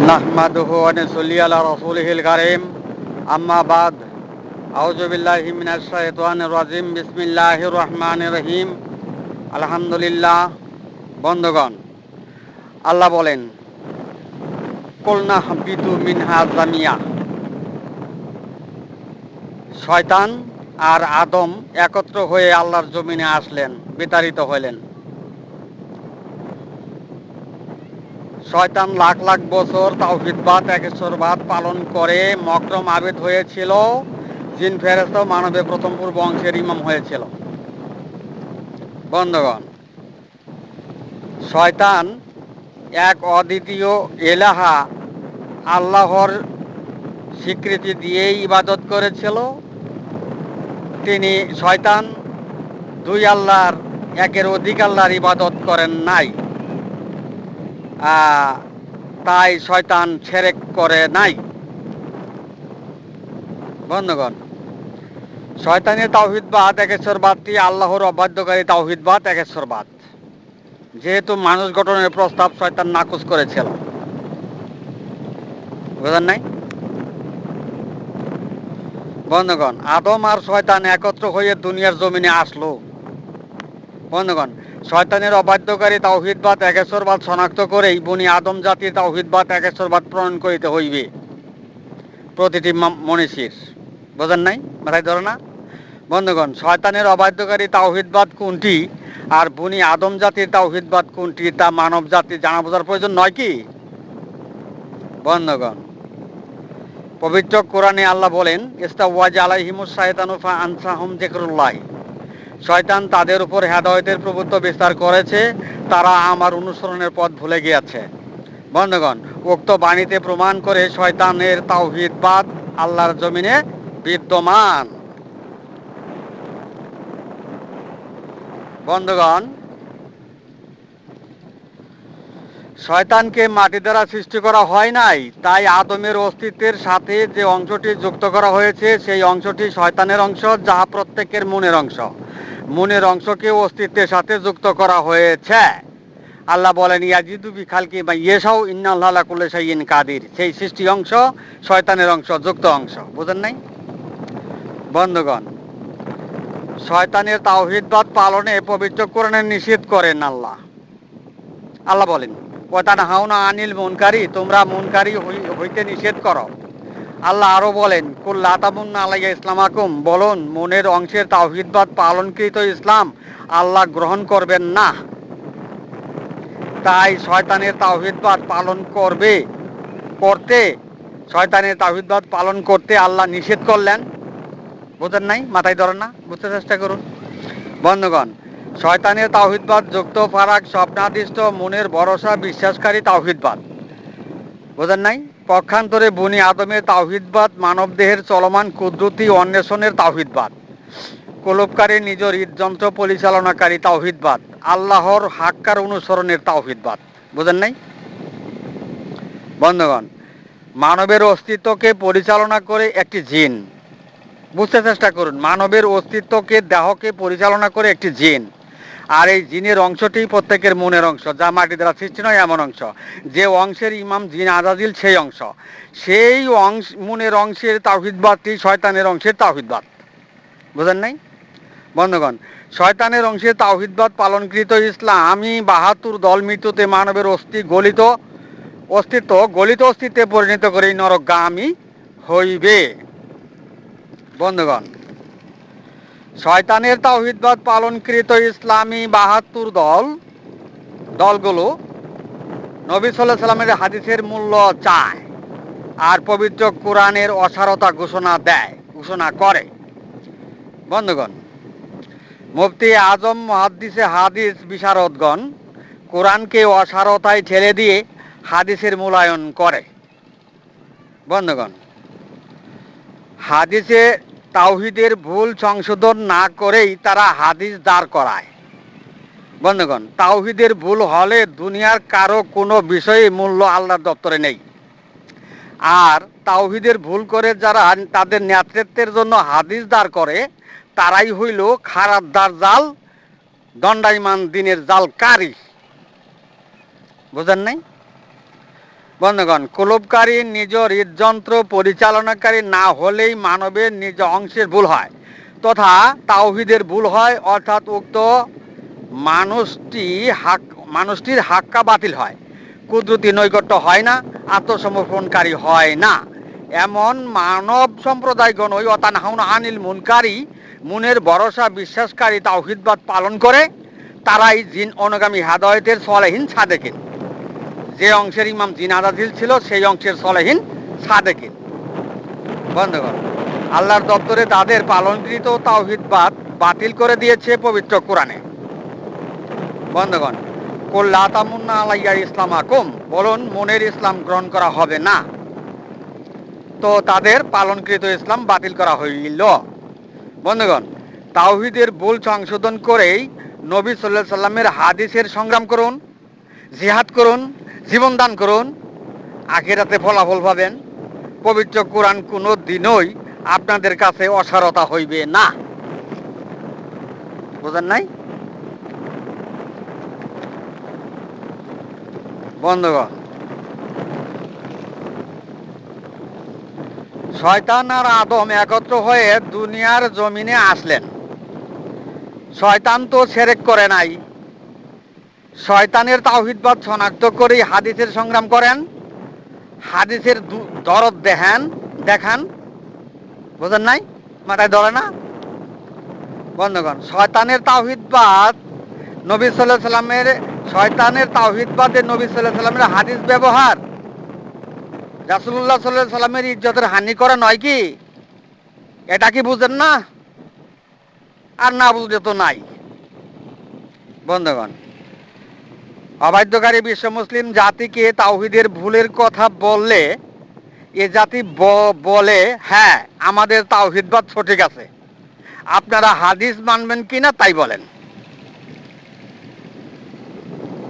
নাহমাদুহু ওয়া নুসাল্লি আলা রাসূলিহিল কারীম আম্মা বাদ আউযু বিল্লাহি মিনাশ শাইতানির রাজিম বিসমিল্লাহির রহমানির রহিম আলহামদুলিল্লাহ। বন্ধুগণ, আল্লাহ বলেন, কুলনা হাবিতু মিনহা জামিয়া। শয়তান আর আদম একত্র হয়ে আল্লাহর জমিনে আসলেন, বিতাড়িত হলেন। শয়তান লাখ লাখ বছর তাওহীদবাদ একেশ্বরবাদ পালন করে মকরম আবেদ হয়েছিল। জিন ফেরেশতা মানবে প্রথম পূর্ব অংশের ইমাম হয়েছিল। বন্ধুগণ, শয়তান এক অদ্বিতীয় এলাহা আল্লাহর স্বীকৃতি দিয়েই ইবাদত করেছিল। শয়তান দুই আল্লাহর একের অধিক আল্লাহর ইবাদত করেন নাই, তাই শয়তান শিরক করে নাই। বন্ধুগণ, শয়তানের তাওহীদবাদ একেশ্বরবাদটি আল্লাহর অবাধ্যকারী তাওহীদবাদ একেশ্বরবাদ। যেহেতু মানুষ গঠনের প্রস্তাব শয়তান নাকচ করেছিল, বুঝেন নাই? বন্ধুগণ, আদম আর শয়তান একত্র হয়ে দুনিয়ার জমিনে আসলো। বন্ধুগণ, শয়তানের অবাধ্যকারী তাওহীদবাদ একেশ্বরবাদ শনাক্ত করেই বনি আদম জাতির তাওহীদবাদ একেশ্বরবাদ প্রণয়ন করিতে হইবে প্রতিটি মনীষীর। বোঝেন নাই? মাথায় ধরো না? বন্ধুগণ, শয়তানের অবাধ্যকারী তাওহীদবাদ কোনটি আর বনি আদম জাতির তাওহীদবাদ কোনটি তা মানব জাতির জানা বোঝার প্রয়োজন নয় কি? বন্ধুগণ, পবিত্র কোরআনে আল্লাহ বলেন, ইস্তাওয়াজা আলাইহিমুস শায়তানু ফাআনসাহুম যিকরুল্লাহ। শয়তান তাদের উপর হেদায়েতের প্রভুত্ব বিস্তার করেছে, তারা আমার অনুসরণের পথ ভুলে গিয়েছে। বন্ধুগণ, উক্ত বাণীতে প্রমাণ করে শয়তানের তাওহীদবাদ আল্লাহর জমিনে বিদ্যমান। বন্ধুগণ, শয়তানকে মাটি দ্বারা সৃষ্টি করা হয় নাই, তাই আদমের অস্তিত্বের সাথে যে অংশটি যুক্ত করা হয়েছে সেই অংশটি শয়তানের অংশ, যাহা প্রত্যেকের মনের অংশ। মনের অংশকে অস্তিত্বের সাথে যুক্ত করা হয়েছে। আল্লাহ বলেন, ইয়াজিদু বিখালকি বা ইয়েশাউ ইন্নাল্লাহা আলা কুল্লি শাইইন কাদির। সেই সৃষ্টি অংশ শয়তানের অংশ, যুক্ত অংশ। বুঝেন নাই? বন্ধুগণ, শয়তানের তাওহীদবাদ পালনে পবিত্র কোরআনে নিষেধ করেন আল্লাহ। আল্লাহ বলেন, ওয়াতানহাউনা আনিল মুনকারি, তোমরা মুনকারি হইতে নিষেধ করো। আল্লাহ আরো বলেন, কুল লা তামুন্না আলাইয়া ইসলামাকুম, বলুন মনের অংশের তাওহীদবাদ পালনকৃত ইসলাম আল্লাহ গ্রহণ করবেন না। তাই শয়তানের তাওহীদবাদ পালন করতে আল্লাহ নিষেধ করলেন। বুঝেন নাই? মাথায় ধরেন না? বুঝতে চেষ্টা করুন। বন্ধুগণ, শয়তানের তাওহীদবাদ যুক্ত ফারাক স্বপ্নাদিষ্ট মনের ভরসা বিশ্বাসকারী তাওহীদবাদ। বুঝেন নাই? পক্ষান্তরে বনি আদমের তাওহীদবাদ মানবদেহের চলমান কুদরতি অন্বেষণের তাওহীদবাদ, কলবকারী নিজ হৃদযন্ত্র পরিচালনাকারী তাওহীদবাদ, আল্লাহর হাক্কার অনুসরণের তাওহীদবাদ। বুঝেন নাই? বন্ধুগণ, মানবের অস্তিত্বকে পরিচালনা করে একটি জিন। বুঝতে চেষ্টা করুন, মানবের অস্তিত্বকে দেহকে পরিচালনা করে একটি জিন। আর এই জিনের অংশটি প্রত্যেকের মনের অংশ, যা মাটি দ্বারা সৃষ্টি নয় এমন অংশ। যে অংশের ইমাম জিন আজাজিল সেই অংশ। সেই মনের অংশের তাওহীদবাদটি শয়তানের অংশের তাওহীদবাদ। বুঝেন নাই? বন্ধুগণ, শয়তানের অংশের তাওহীদবাদ পালনকৃত ইসলামী ৭২ দল মৃত্যুতে মানবের গলিত অস্তিত্বে পরিণত করে নরকগামী হইবে। বন্ধুগণ, শয়তানের তাওহীদবাদ পালনকৃত ইসলামী ৭২ দলগুলো নবী সাল্লাল্লাহু আলাইহি সাল্লামের হাদিসের মূল্য চায় আর পবিত্র কোরআনের অসারতা ঘোষণা করে। বন্ধুগণ, মুফতি আজম মুহাদ্দিসে হাদিস বিশারদগণ কোরআনকে অসারতায় ঠেলে দিয়ে হাদিসের মূল্যায়ন করে। বন্ধুগণ, হাদিসে তাওহীদের ভুল সংশোধন না করেই তারা হাদিস দাঁড় করায়। বন্ধুগণ, তাওহীদের ভুল হলে দুনিয়ার কারো কোনো বিষয়ে মূল্য আল্লাহর দপ্তরে নেই। আর তাওহীদের ভুল করে যারা তাদের নেতৃত্বের জন্য হাদিস দাঁড় করে, তারাই হইল খারাপদার জাল, দণ্ডায়মান দিনের জালকারী। বুঝেন নাই? বন্ধুগণ, কুলুপকারী নিজ হৃদযন্ত্র পরিচালনাকারী না হলেই মানবের নিজ অংশের ভুল হয় তথা তাওহীদের ভুল হয়, অর্থাৎ উক্ত মানুষটির হাক্কা বাতিল হয়, কুদরতি নৈকট্য হয় না, আত্মসমর্পণকারী হয় না। এমন মানব সম্প্রদায়গণই অতানহাউনা আনিল মুনকারী, মুনের ভরসা বিশ্বাসকারী তাওহীদবাদ পালন করে, তারাই জিন অনুগামী হাদায়েতের সলেহীন সাদেকিন। যে অংশের ইমাম জিনাদাজিল ছিল সেই অংশের সলেহীন সাদেকিন। বন্ধুগণ, আল্লাহর দপ্তরে তাদের পালনকৃত তাওহীদবাদ বাতিল করে দিয়েছে পবিত্র কোরআনে। বন্ধুগণ, কুল্লা তামুন্না আলাইয়া ইসলামাকুম, বলুন মনের ইসলাম গ্রহণ করা হবে না। তো তাদের পালনকৃত ইসলাম বাতিল করা হইল। বন্ধুগণ, তাওহীদের ভুল সংশোধন করেই নবী সাল্লাল্লাহু আলাইহি সাল্লামের হাদিসের সংগ্রাম করুন, জিহাদ করুন, জীবন দান করুন, আখিরাতে ফলাফল পাবেন। পবিত্র কোরআন কোনো দিনই আপনাদের কাছে অসারতা হইবে না। বুঝেন নাই? বন্ধুগণ, শয়তান আর আদম একত্র হয়ে দুনিয়ার জমিনে আসলেন। শয়তান তো শিরক করে নাই। শয়তানের তাওহীদবাদ শনাক্ত করেই হাদিসের সংগ্রাম করেন, হাদিসের দরদ দেখান। বুঝেন নাই? মাথায় ধরে না? বন্ধুগণ, শয়তানের তাওহীদবাদ নবী সাল্লাল্লাহু আলাইহি সাল্লামের শয়তানের তাওহীদবাদে নবী সাল্লাল্লাহু আলাইহি সাল্লামের হাদিস ব্যবহার রাসূলুল্লাহ সাল্লাল্লাহু আলাইহি সাল্লামের ইজ্জতের হানি করা নয় কি? এটা কি বুঝেন না? আর না বুঝলে তো নাই। বন্ধুগণ, অবাধ্যকারী বিশ্ব মুসলিম জাতিকে তাওহীদের ভুলের কথা বললে এ জাতি বলে, হ্যাঁ আমাদের তাওহীদবাদ সঠিক আছে, আপনারা হাদিস মানবেন কিনা তাই বলেন।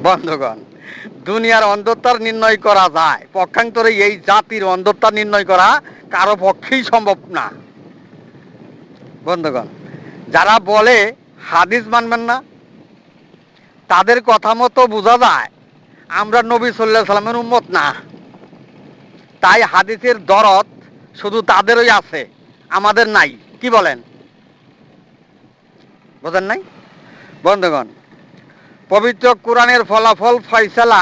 বন্ধুগণ, দুনিয়ার অন্ধত্বার নির্ণয় করা যায়, পক্ষান্তরে এই জাতির অন্ধত্বার নির্ণয় করা কারো পক্ষেই সম্ভব না। বন্ধুগণ, যারা বলে হাদিস মানবেন না, তাদের কথা মতো বোঝা যায় আমরা নবী সাল্লাল্লাহু আলাইহি সাল্লামের উম্মত না। তাই হাদিসের দরদ শুধু তাদেরই আছে, আমাদের নাই। কি বলেন? বোঝেন নাই? বন্ধুগণ, পবিত্র কোরআনের ফলাফল ফয়সালা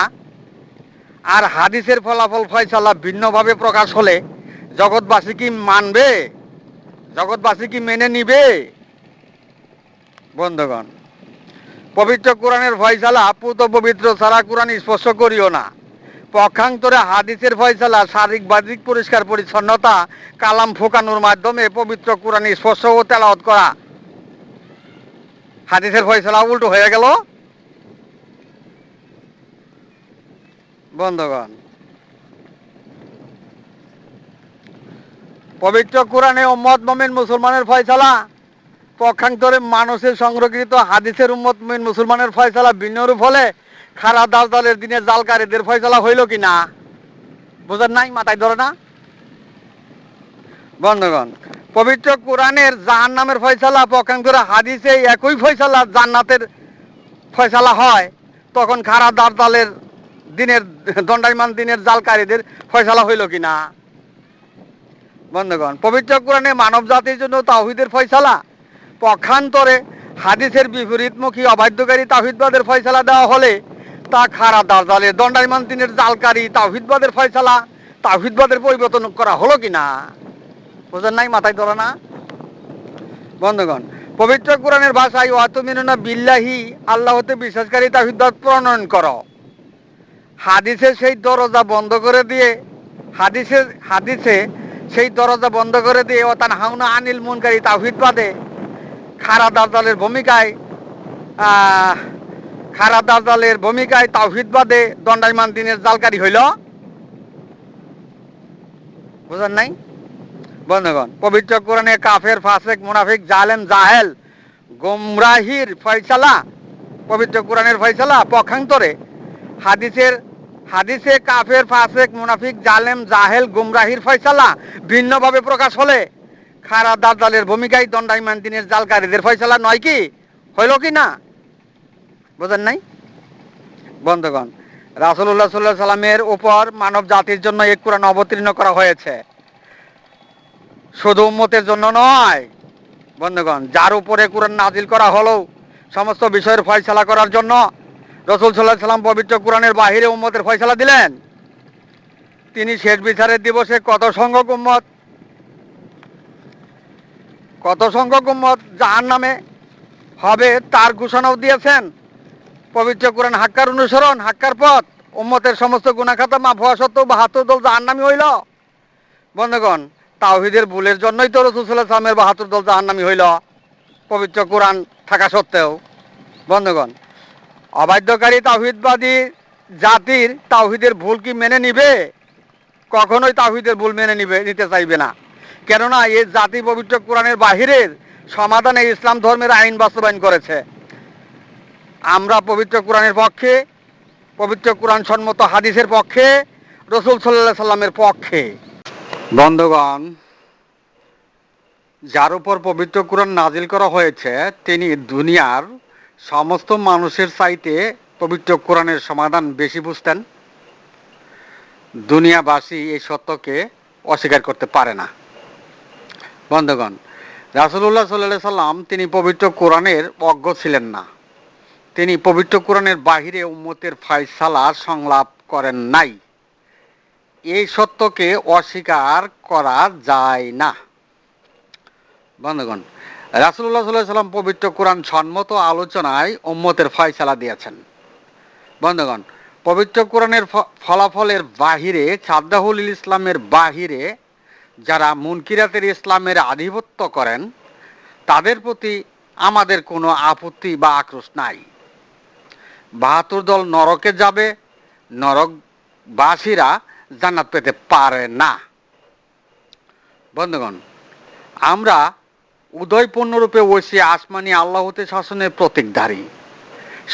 আর হাদিসের ফলাফল ফয়সালা ভিন্নভাবে প্রকাশ হলে জগৎবাসী কি মানবে? জগৎবাসী কি মেনে নিবে? বন্ধুগণ, পবিত্র কোরআনের ফয়সালা পুত পবিত্র ছাড়া কোরআন স্পর্শ করিও না। পক্ষান্তরে হাদিসের ফয়সালা শারীরিক বাহ্যিক পরিষ্কার পরিচ্ছন্নতা কালাম ফোকানোর মাধ্যমে পবিত্র কোরআন স্পর্শ ও তেলাওয়াত করা। হাদিসের ফয়সালা উল্টো হয়ে গেল। বন্ধুগণ, পবিত্র কোরআনে উম্মত মুমিন মুসলমানের ফয়সালা, পক্ষান্তরে মানুষের সংরক্ষিত হাদিসের উম্মত মুমিন মুসলমানের ফয়সালা ভিন্নরূপ হলে খারা দাজ্জালের দিনে জালকারীদের ফয়সালা হইল কি না? বুঝেন নাই? মাথায় ধরে না? বন্ধুগণ, পবিত্র কোরআনের জাহান্নামের ফয়সালা, পক্ষান্তরে হাদিসে একই ফয়সালা জান্নাতের ফয়সালা হয়, তখন খারা দাজ্জালের দিনের দণ্ডায়মান দিনের জালকারীদের ফয়সালা হইল কি না? বন্ধুগণ, পবিত্র কোরআনে মানব জাতির জন্য তাওহীদের ফয়সালা, পক্ষান্তরে হাদিসের বিপরীতমুখী অবাধ্যকারী তাওহীদবাদের ফয়সালা দেওয়া হলে তা খারা দাজ্জালের দণ্ডায়মান দিনের জালকারী তাওহীদবাদের ফয়সালা, তাওহীদবাদের পরিবর্তন করা হলো কি না? বুঝেন নাই? মাথায় ধরে না? বন্ধুগণ, পবিত্র কোরআনের ভাষায় ওয়াতুমিনুনা বিল্লাহি, আল্লাহ হতে বিশ্বাসকারী তাওহীদবাদ প্রণয়ন করো। হাদিসে সেই দরজা বন্ধ করে দিয়ে হাদিসে সেই দরজা বন্ধ করে দিয়ে ওয়াতানহাউনা আনিল মুনকারি তাওহীদবাদে খারা দাজ্জালের ভূমিকায় তাওহীদবাদে দণ্ডায়মান দিনের জালকারী হইল। বুঝেন নাই? বন্ধুগণ, পবিত্র কোরআনে কাফের, ফাসেক, মুনাফিক, জালেম, জাহেল, গুমরাহির ফয়সালা, পবিত্র কোরআনের ফয়সালা, পক্ষান্তরে হাদিসে কাফের, ফাসেক, মুনাফিক, জালেম, জাহেল, গুমরাহির ফয়সালা ভিন্নভাবে প্রকাশ হলে খারা দাজ্জালের ভূমিকায় দণ্ডায়মান দিনের জালকারীদের ফয়সালা নয় কি? হইল কি না? বুঝেন নাই? বন্ধুগণ, রাসূলুল্লাহ সাল্লাল্লাহু আলাইহি সাল্লামের উপর মানব জাতির জন্য এই কোরআন অবতীর্ণ করা হয়েছে, শুধু উম্মতের জন্য নয়। বন্ধুগণ, যার উপরে কোরআন নাজিল করা হলো সমস্ত বিষয়ের ফয়সালা করার জন্য, রাসূল সাল্লাল্লাহু আলাইহি সাল্লাম পবিত্র কোরআনের বাহিরে উম্মতের ফয়সালা দিলেন। তিনি শেষ বিচারের দিবসে কত সংখ্যক উম্মত জাহান্নামে হবে তার ঘোষণাও দিয়েছেন। পবিত্র কোরআন হাক্কার অনুসরণ, হাক্কার পথ, উম্মতের সমস্ত গুনাহ খাতা মাফ হওয়া সত্ত্বেও ৭২ দল জাহান্নামী হইল। বন্ধুগণ, তাওহীদের ভুলের জন্যই তো রাসূল সাল্লাল্লাহু আলাইহি সাল্লামের ৭২ দল জাহান্নামী হইল, পবিত্র কোরআন থাকা সত্ত্বেও। বন্ধুগণ, অবাধ্যকারী তাওহীদবাদী জাতির তাওহীদের ভুল কি মেনে নিবে? কখনোই তাওহীদের ভুল নিতে চাইবে না। কেননা এই জাতি পবিত্র কোরআনের বাহিরের সমাধানে ইসলাম ধর্মের আইন বাস্তবায়ন করেছে। আমরা পবিত্র কোরআনের পক্ষে, পবিত্র কোরআন সম্মত হাদিসের পক্ষে, রাসূল সাল্লাল্লাহু আলাইহি সাল্লামের পক্ষে। বন্ধুগণ, যার উপর পবিত্র কোরআন নাজিল করা হয়েছে তিনি দুনিয়ার সমস্ত মানুষের চাইতে পবিত্র কোরআনের সমাধান বেশি বুঝতেন। দুনিয়াবাসী এই সত্যকে অস্বীকার করতে পারে না। বন্ধুগণ, রাসূলুল্লাহ সাল্লাল্লাহু আলাইহি সাল্লাম তিনি পবিত্র কোরআনের অজ্ঞ ছিলেন না। তিনি পবিত্র কোরআনের বাহিরে উম্মতের ফয়সালা সংলাপ করেন নাই। এই সত্যকে অস্বীকার করা যায় না। বন্ধুগণ, রাসূলুল্লাহ সাল্লাল্লাহু আলাইহি সাল্লাম পবিত্র কোরআন সম্মত আলোচনায় উম্মতের ফয়সালা দিয়েছেন। বন্ধুগণ, পবিত্র কোরআনের ফলাফলের বাহিরে, সাদ্দাহুল ইসলামের বাহিরে যারা মুনকিরাতের ইসলামের আধিপত্য করেন তাদের প্রতি আমাদের কোনো আপত্তি বা আক্রোশ নাই। ৭২ দল নরকে যাবে, নরকবাসীরা জান্নাত পেতে পারে না। বন্ধুগণ, আমরা উদয়পূর্ণরূপে ঐশী আসমানি আল্লাহতে শাসনের প্রতীকধারী।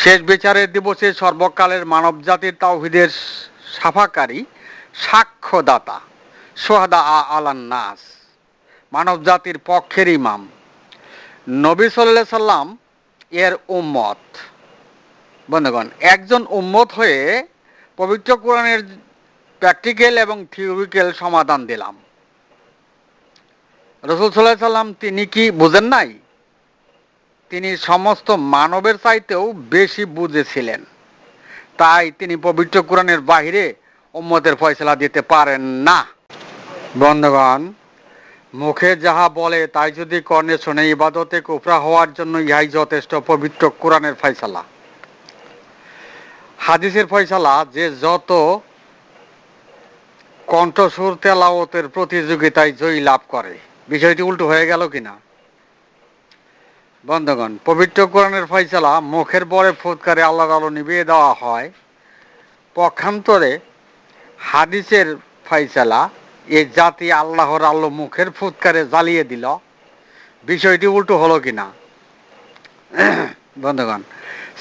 শেষ বিচারের দিবসে সর্বকালের মানবজাতির তাওহীদের সাফাকারী, সাক্ষ্যদাতা, সোহাদা আলান নাস, মানবজাতির পক্ষের ইমাম, নবী সাল্লাল্লাহু আলাইহি সাল্লাম এর উম্মত। বন্ধুগণ, একজন উম্মত হয়ে পবিত্র কোরআনের প্র্যাকটিক্যাল এবং থিওরিক্যাল সমাধান দিলাম। রাসূল সাল্লাল্লাহু আলাইহি সাল্লাম তিনি কি বুঝেন নাই? তিনি সমস্ত মানবের চাইতেও বেশি বুঝেছিলেন, তাই তিনি পবিত্র কোরআনের বাহিরে উম্মতের ফয়সালা দিতে পারেন না। বন্ধুগণ, মুখে যাহা বলে তাই যদি কর্ণে শোনে, ইবাদতে কুফরা হওয়ার জন্য ইহাই যথেষ্ট পবিত্র কোরআনের ফয়সালা। হাদিসের ফয়সালা যে যত কণ্ঠস্বর তেলাওয়াতের প্রতিযোগিতায় জয়ী লাভ করে। বিষয়টি উল্টো হয়ে গেল কিনা? বন্ধুগণ, পবিত্র কোরআনের ফয়সালা মুখের বরে ফুৎকারে আল্লাহর আলো নিভিয়ে দেওয়া হয়, পক্ষান্তরে হাদিসের ফয়সালা এই জাতি আল্লাহর আলো মুখের ফুৎকারে জ্বালিয়ে দিল। বিষয়টি উল্টো হলো কিনা? বন্ধুগণ,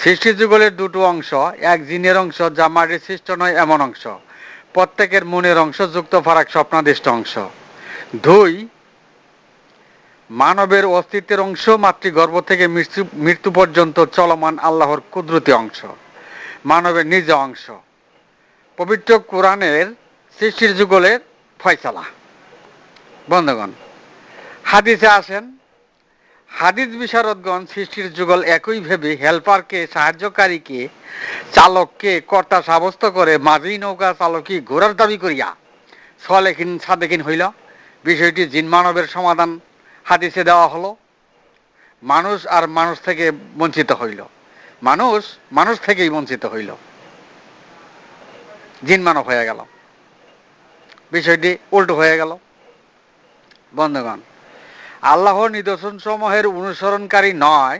সৃষ্টি যুগলের দুটো অংশ, এক জিনের অংশ যা মাটির সৃষ্ট নয় এমন অংশ, প্রত্যেকের মনের অংশ যুক্ত ফারাক স্বপ্নাদিষ্ট অংশ। ২, মানবের অস্তিত্বের অংশ, মাতৃগর্ভ থেকে মৃত্যু পর্যন্ত চলমান আল্লাহর কুদরতি অংশ, মানবের নিজ অংশ। পবিত্র কোরআনের সৃষ্টির যুগলের ফয়সালা। বন্ধুগণ, হাদিসে আসেন, হাদিস বিশারদগণ সৃষ্টির যুগল একই ভেবে হেল্পারকে, সাহায্যকারীকে, চালককে কর্তা সাব্যস্ত করে মাঝি নৌকা চালকই ঘোড়ার দাবি করিয়া সলেখিন সাদেকিন হইল। বিষয়টি জিন মানবের সমাধান হাদিসে দেওয়া হলো। মানুষ আর মানুষ থেকে বঞ্চিত হইল, মানুষ থেকেই বঞ্চিত হইল, জিন মানব হয়ে গেল। বিষয়টি উল্টো হয়ে গেল। বন্ধুগণ, আল্লাহর নিদর্শন সমূহের অনুসরণকারী নয়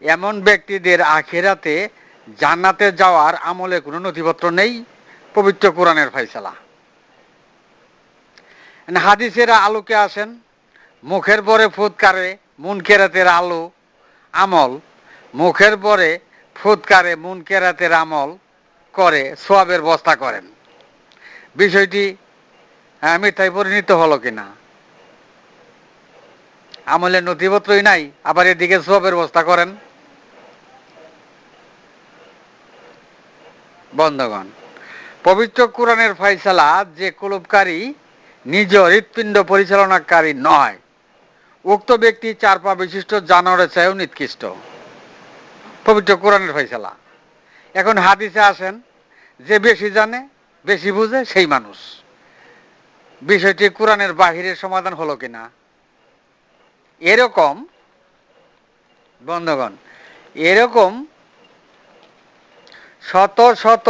এমন ব্যক্তিদের আখিরাতে জান্নাতে যাওয়ার আমলে কোনো নথিপত্র নেই। পবিত্র কোরআনের ফয়সালা। হাদিসের আলোকে আসেন, মুখের পরে ফুৎকারে মুনকেরাতের আলো আমল, মুখের পরে ফুৎকারে মুনকেরাতের আমল করে সোয়াবের বস্তা করেন। বিষয়টি মিথ্যায় পরিণত হলো কিনা? আমলের নথিপত্রই নাই, আবার এদিকে সোয়াবের বস্তা করেন। বন্ধগণ, পবিত্র কোরআনের ফয়সালা যে কুলুপকারী নিজ হৃৎপিণ্ড পরিচালনাকারী নয়, উক্ত ব্যক্তি চার পা বিশিষ্ট জানোয়ারের চেয়েও নিকৃষ্ট। পবিত্র কোরআনের ফয়সালা। এখন হাদিসে আসেন, যে বেশি জানে বেশি বুঝে সেই মানুষ। বিষয়টি কোরআনের বাহিরের সমাধান হলো কিনা? এরকম বন্ধগণ, এরকম শত শত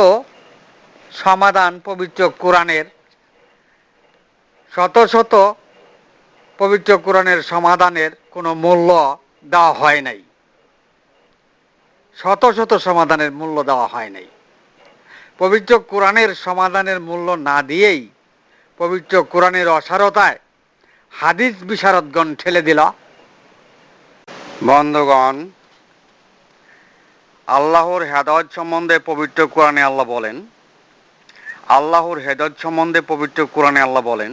সমাধান পবিত্র কোরআনের, শত শত পবিত্র কোরআনের সমাধানের কোনো মূল্য দেওয়া হয় নাই। শত শত সমাধানের মূল্য দেওয়া হয় নাই। পবিত্র কোরআনের সমাধানের মূল্য না দিয়েই পবিত্র কোরআনের অসারতায় হাদিস বিশারদগণ ঠেলে দিল। বন্ধুগণ, আল্লাহর হেদায়েত সম্বন্ধে পবিত্র কোরআনে আল্লাহ বলেন, আল্লাহর হেদায়েত সম্বন্ধে পবিত্র কোরআনে আল্লাহ বলেন,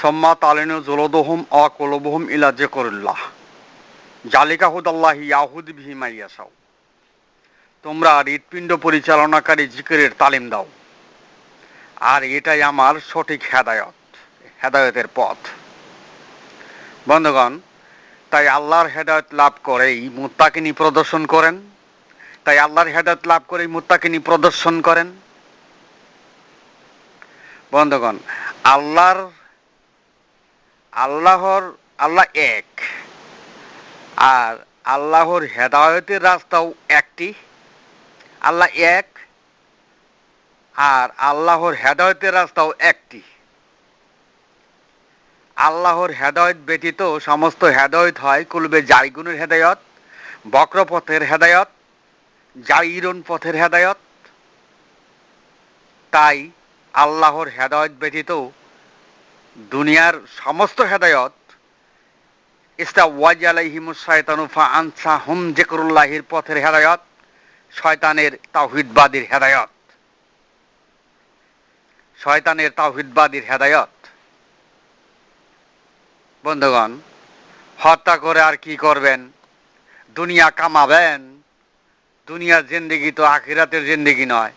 সম্মা তালিনু জুলুদুহুম আ কুলুবুহুম ইলা যিকরিল্লাহ জালিকা হুদাল্লাহি ইয়াহুদি বিহি মাইয়াশাউ। তোমরা হৃৎপিণ্ড পরিচালনাকারী জিকিরের তালিম দাও, আর এটাই আমার সঠিক হেদায়েত, হেদায়েতের পথ। বন্ধুগণ, তাই আল্লাহর হেদায়েত লাভ করেই মুত্তাকিনী প্রদর্শন করেন, তাই আল্লাহর হেদায়েত লাভ করেই মুত্তাকিনী প্রদর্শন করেন। বন্ধুগণ, আল্লাহ এক, আর আল্লাহর হেদায়েতের রাস্তাও একটি। আল্লাহ এক, আর আল্লাহর হেদায়েতের রাস্তাও একটি। আল্লাহর হেদায়েত ব্যতীত সমস্ত হেদায়েত হয় কুলবে জারিগুনের হেদায়েত, বক্রপথের হেদায়েত, জাইরুন পথের হেদায়েত। তাই আল্লাহর হেদায়েত ব্যতীত দুনিয়ার সমস্ত হেদায়েত ইস্তাওয়াজ আলাইহিমুশ শায়তানু ফাআনসাহুম যিকরুল্লাহির পথের হেদায়েত, শয়তানের তাওহীদবাদীর হেদায়েত, শয়তানের তাওহীদবাদীর হেদায়েত। বন্ধুগণ, হত্যা করে আর কি করবেন? দুনিয়া কামাবেন। দুনিয়ার জিন্দেগি তো আখিরাতের জিন্দেগি নয়।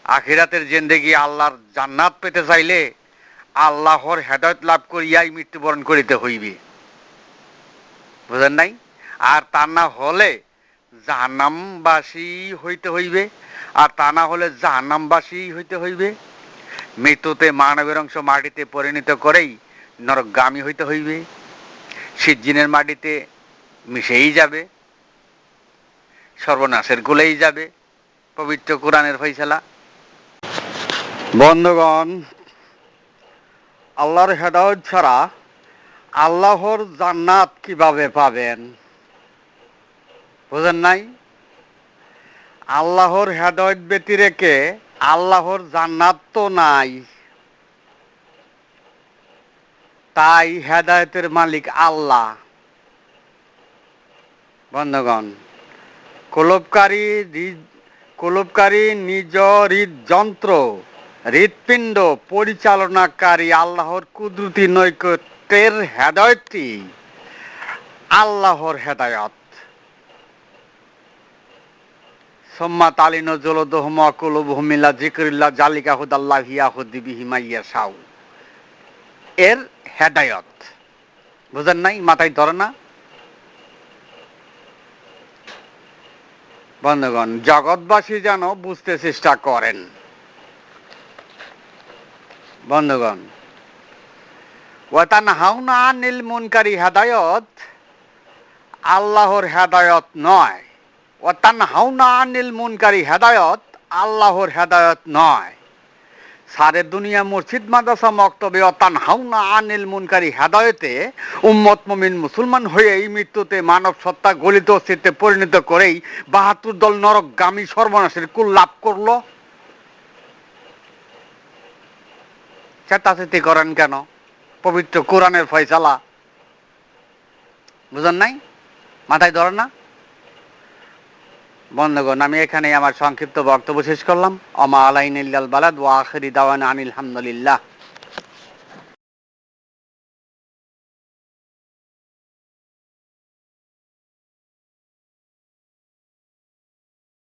আখিরাতের জিন্দেগি, আল্লাহর জান্নাত পেতে চাইলে আল্লাহর হেদায়েত লাভ করিয়াই মৃত্যুবরণ করিতে হইবে। বুঝেন নাই? আর তা না হলে জাহান্নামবাসী হইতে হইবে, আর তা না হলে জাহান্নামবাসী হইতে হইবে। মৃত্যুতে মানবের অংশ মাটিতে পরিণত করেই নরকগামী হইতে হইবে। সিজ্জিনের মাটিতে মিশেই যাবে, সর্বনাশের গুলেই যাবে। পবিত্র কোরআনের ফয়সালা। বন্ধুগণ, আল্লাহর হেদায়েত ছাড়া আল্লাহর জান্নাত কিভাবে পাবেন? বুঝেন নাই? আল্লাহর হেদায়েত ব্যতিরেকে আল্লাহর জান্নাত তো নাই। তাই হেদায়েতের মালিক আল্লাহ। বন্ধুগণ, কুলুপকারী নিজ হৃদযন্ত্র, হৃৎপিণ্ড পরিচালনাকারী আল্লাহর কুদরতি নৈকট্যের হেদায়েতটি আল্লাহর হেদায়েত। সুম্মা তালিনু জুলুদুহুম ওয়া কুলুবুহুম ইলা যিকরিল্লাহ জালিকা হুদাল্লাহি ইয়াহদি বিহি মাইয়াশাউ এর হেদায়েত। বুঝেন নাই? মাথায় ধরে না? বন্ধুগণ, জগৎবাসী যেন বুঝতে চেষ্টা করেন। বন্ধুগণ, ওয়া তানহাউনা আনিল মুনকারি হেদায়েত আল্লাহর হেদায়েত নয়। ওয়া তানহাউনা আনিল মুনকারি হেদায়েত আল্লাহর হেদায়েত নয়। সারে দুনিয়া মসজিদ মাদ্রাসা মক্তবে ওয়া তানহাউনা আনিল মুনকারি হেদায়েতে উম্মত মুমিন মুসলমান হয়ে এই মৃত্যুতে মানব সত্তা গলিত চিত্তে পরিণত করেই ৭২ দল নরকগামী সর্বনাশের কুল লাভ করলো। চেতাচেতি করেন কেন? পবিত্র কোরআনের ফয়সালা। বুঝেন নাই? মাথায় ধরেন না? বন্ধুগণ, আমি এখানে আমার সংক্ষিপ্ত বক্তব্য শেষ করলাম। আমা আলাইনা ইল্লাল বালাদ ওয়া আখিরি দাওয়ানা আনিল হামদুলিল্লাহ।